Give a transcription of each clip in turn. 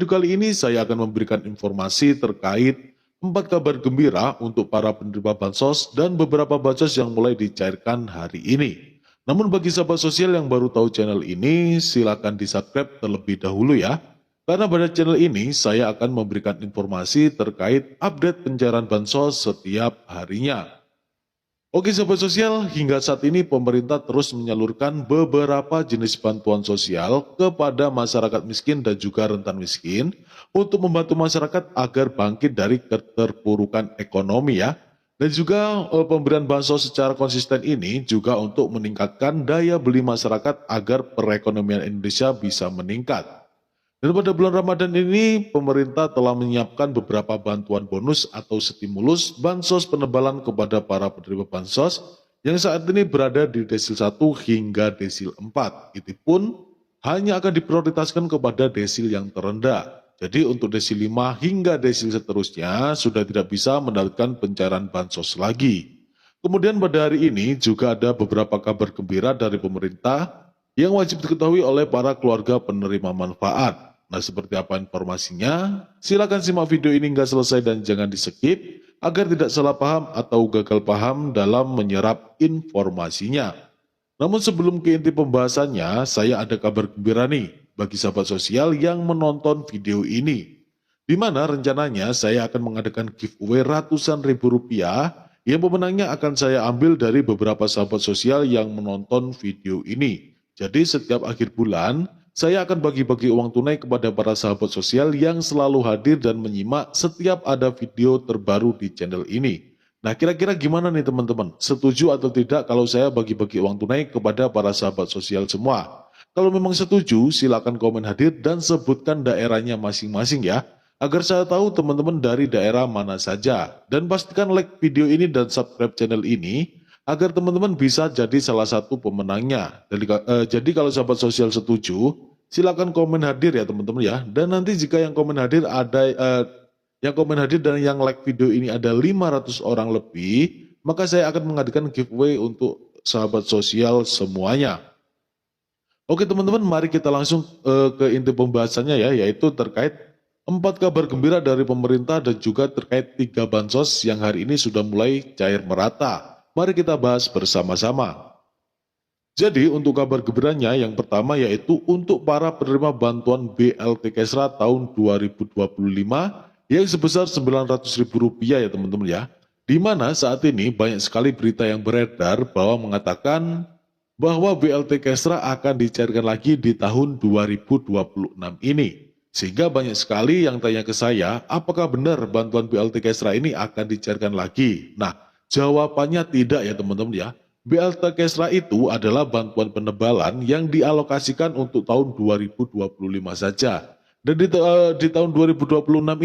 video kali ini saya akan memberikan informasi terkait 4 kabar gembira untuk para penerima bansos dan beberapa bansos yang mulai dicairkan hari ini. Namun bagi sahabat sosial yang baru tahu channel ini, silakan di-subscribe terlebih dahulu ya. Karena pada channel ini saya akan memberikan informasi terkait update pencairan bansos setiap harinya. Oke sahabat sosial, hingga saat ini pemerintah terus menyalurkan beberapa jenis bantuan sosial kepada masyarakat miskin dan juga rentan miskin untuk membantu masyarakat agar bangkit dari keterpurukan ekonomi ya. Dan juga pemberian bansos secara konsisten ini juga untuk meningkatkan daya beli masyarakat agar perekonomian Indonesia bisa meningkat. Dan pada bulan Ramadan ini, pemerintah telah menyiapkan beberapa bantuan bonus atau stimulus bansos penebalan kepada para penerima bansos yang saat ini berada di desil 1 hingga desil 4. Itu pun hanya akan diprioritaskan kepada desil yang terendah. Jadi untuk desil 5 hingga desil seterusnya sudah tidak bisa mendapatkan pencairan bansos lagi. Kemudian pada hari ini juga ada beberapa kabar gembira dari pemerintah yang wajib diketahui oleh para keluarga penerima manfaat. Nah, seperti apa informasinya? Silakan simak video ini hingga selesai dan jangan di-skip agar tidak salah paham atau gagal paham dalam menyerap informasinya. Namun sebelum ke inti pembahasannya, saya ada kabar gembira nih bagi sahabat sosial yang menonton video ini. Di mana rencananya saya akan mengadakan giveaway ratusan ribu rupiah yang pemenangnya akan saya ambil dari beberapa sahabat sosial yang menonton video ini. Jadi setiap akhir bulan, saya akan bagi-bagi uang tunai kepada para sahabat sosial yang selalu hadir dan menyimak setiap ada video terbaru di channel ini. Nah, kira-kira gimana nih teman-teman? Setuju atau tidak kalau saya bagi-bagi uang tunai kepada para sahabat sosial semua? Kalau memang setuju, silakan komen hadir dan sebutkan daerahnya masing-masing ya, agar saya tahu teman-teman dari daerah mana saja. Dan pastikan like video ini dan subscribe channel ini, agar teman-teman bisa jadi salah satu pemenangnya. Jadi kalau sahabat sosial setuju, silakan komen hadir ya teman-teman ya. Dan nanti jika yang komen hadir dan yang like video ini ada 500 orang lebih, maka saya akan mengadakan giveaway untuk sahabat sosial semuanya. Oke teman-teman, mari kita langsung ke inti pembahasannya ya, yaitu terkait 4 kabar gembira dari pemerintah dan juga terkait 3 bansos yang hari ini sudah mulai cair merata. Mari kita bahas bersama-sama. Jadi untuk kabar gembiranya yang pertama yaitu untuk para penerima bantuan BLT Kesra tahun 2025 yang sebesar Rp900.000 ya teman-teman ya. Di mana saat ini banyak sekali berita yang beredar bahwa mengatakan bahwa BLT Kesra akan dicairkan lagi di tahun 2026 ini. Sehingga banyak sekali yang tanya ke saya, apakah benar bantuan BLT Kesra ini akan dicairkan lagi? Nah, jawabannya tidak ya teman-teman ya. BLT Kesra itu adalah bantuan penebalan yang dialokasikan untuk tahun 2025 saja. Dan di tahun 2026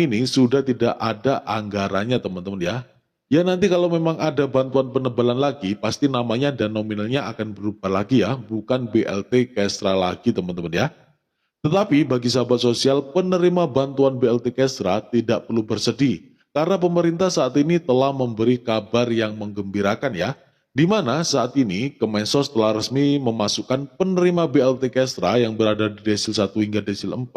ini sudah tidak ada anggarannya teman-teman ya. Ya nanti kalau memang ada bantuan penebalan lagi, pasti namanya dan nominalnya akan berubah lagi ya. Bukan BLT Kesra lagi teman-teman ya. Tetapi bagi sahabat sosial penerima bantuan BLT Kesra tidak perlu bersedih. Karena pemerintah saat ini telah memberi kabar yang menggembirakan ya, di mana saat ini Kemensos telah resmi memasukkan penerima BLT Kesra yang berada di desil 1 hingga desil 4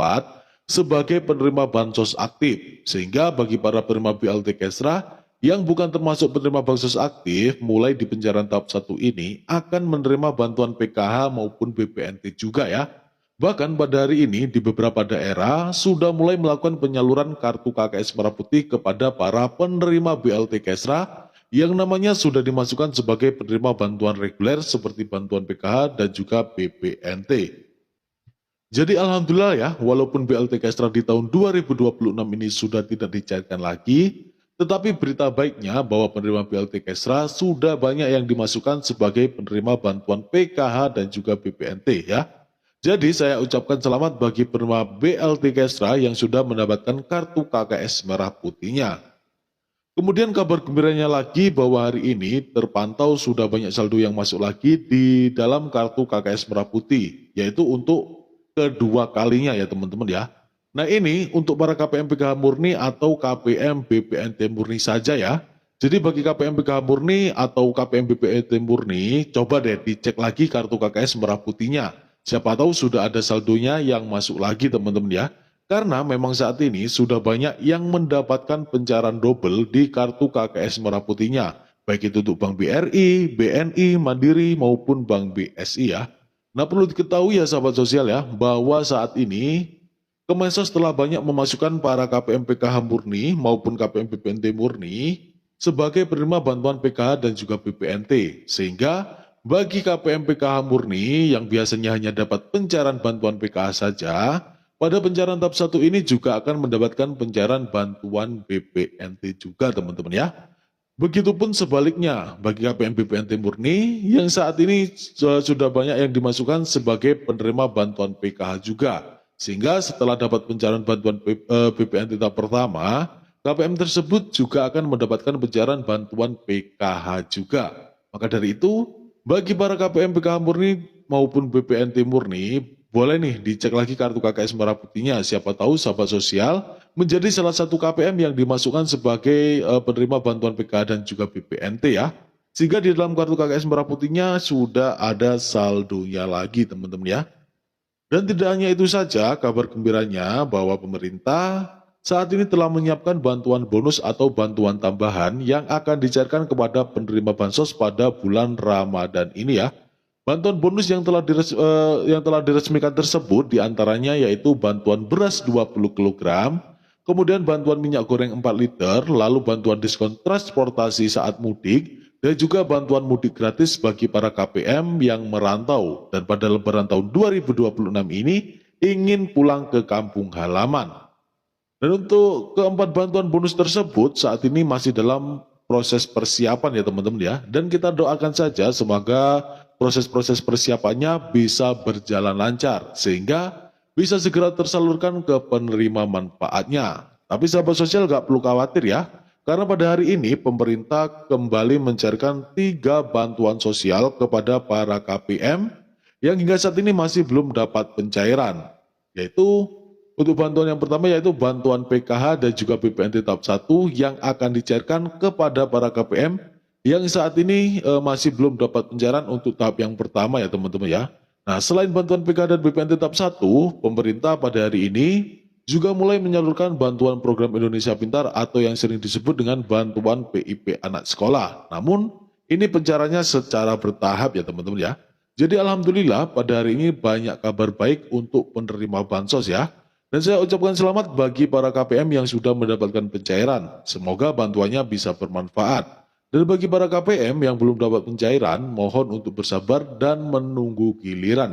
sebagai penerima bansos aktif. Sehingga bagi para penerima BLT Kesra yang bukan termasuk penerima bansos aktif mulai di pencairan tahap 1 ini akan menerima bantuan PKH maupun BPNT juga ya. Bahkan pada hari ini di beberapa daerah sudah mulai melakukan penyaluran kartu KKS Merah Putih kepada para penerima BLT Kesra yang namanya sudah dimasukkan sebagai penerima bantuan reguler seperti bantuan PKH dan juga BPNT. Jadi alhamdulillah ya, walaupun BLT Kesra di tahun 2026 ini sudah tidak dicairkan lagi, tetapi berita baiknya bahwa penerima BLT Kesra sudah banyak yang dimasukkan sebagai penerima bantuan PKH dan juga BPNT ya. Jadi saya ucapkan selamat bagi penerima BLT Kesra yang sudah mendapatkan kartu KKS Merah Putihnya. Kemudian kabar gembiranya lagi bahwa hari ini terpantau sudah banyak saldo yang masuk lagi di dalam kartu KKS Merah Putih, yaitu untuk kedua kalinya ya teman-teman ya. Nah ini untuk para KPM PKH murni atau KPM BPNT murni saja ya. Jadi bagi KPM PKH murni atau KPM BPNT murni, coba deh dicek lagi kartu KKS Merah Putihnya. Siapa tahu sudah ada saldonya yang masuk lagi teman-teman ya. Karena memang saat ini sudah banyak yang mendapatkan pencairan double di kartu KKS Merah Putihnya, baik itu untuk Bank BRI, BNI, Mandiri maupun Bank BSI ya. Nah, perlu diketahui ya sahabat sosial ya, bahwa saat ini Kemensos telah banyak memasukkan para KPM PKH murni maupun KPM BPNT murni sebagai penerima bantuan PKH dan juga BPNT, sehingga bagi KPM PKH murni yang biasanya hanya dapat pencairan bantuan PKH saja, pada pencairan tahap 1 ini juga akan mendapatkan pencairan bantuan BPNT juga teman-teman ya. Begitupun sebaliknya bagi KPM BPNT murni yang saat ini sudah banyak yang dimasukkan sebagai penerima bantuan PKH juga. Sehingga setelah dapat pencairan bantuan BPNT tahap pertama, KPM tersebut juga akan mendapatkan pencairan bantuan PKH juga. Maka dari itu, bagi para KPM PKH murni maupun BPNT murni, boleh nih dicek lagi kartu KKS Merah Putihnya. Siapa tahu sahabat sosial menjadi salah satu KPM yang dimasukkan sebagai penerima bantuan PKH dan juga BPNT ya. Sehingga di dalam kartu KKS Merah Putihnya sudah ada saldonya lagi teman-teman ya. Dan tidak hanya itu saja, kabar gembiranya bahwa pemerintah saat ini telah menyiapkan bantuan bonus atau bantuan tambahan yang akan dicairkan kepada penerima bansos pada bulan Ramadan ini ya. Bantuan bonus yang telah diresmikan tersebut diantaranya yaitu bantuan beras 20 kg, kemudian bantuan minyak goreng 4 liter, lalu bantuan diskon transportasi saat mudik, dan juga bantuan mudik gratis bagi para KPM yang merantau dan pada lebaran tahun 2026 ini ingin pulang ke kampung halaman. Dan untuk keempat bantuan bonus tersebut saat ini masih dalam proses persiapan ya teman-teman ya. Dan kita doakan saja semoga proses-proses persiapannya bisa berjalan lancar sehingga bisa segera tersalurkan ke penerima manfaatnya. Tapi sahabat sosial gak perlu khawatir ya. Karena pada hari ini pemerintah kembali mencairkan 3 bantuan sosial kepada para KPM yang hingga saat ini masih belum dapat pencairan. Yaitu untuk bantuan yang pertama yaitu bantuan PKH dan juga BPNT tahap 1 yang akan dicairkan kepada para KPM yang saat ini masih belum dapat pencairan untuk tahap yang pertama ya teman-teman ya. Nah, selain bantuan PKH dan BPNT tahap 1, pemerintah pada hari ini juga mulai menyalurkan bantuan program Indonesia Pintar atau yang sering disebut dengan bantuan PIP anak sekolah. Namun, ini pencairannya secara bertahap ya teman-teman ya. Jadi alhamdulillah pada hari ini banyak kabar baik untuk penerima bansos ya. Dan saya ucapkan selamat bagi para KPM yang sudah mendapatkan pencairan. Semoga bantuannya bisa bermanfaat. Dan bagi para KPM yang belum dapat pencairan, mohon untuk bersabar dan menunggu giliran ya.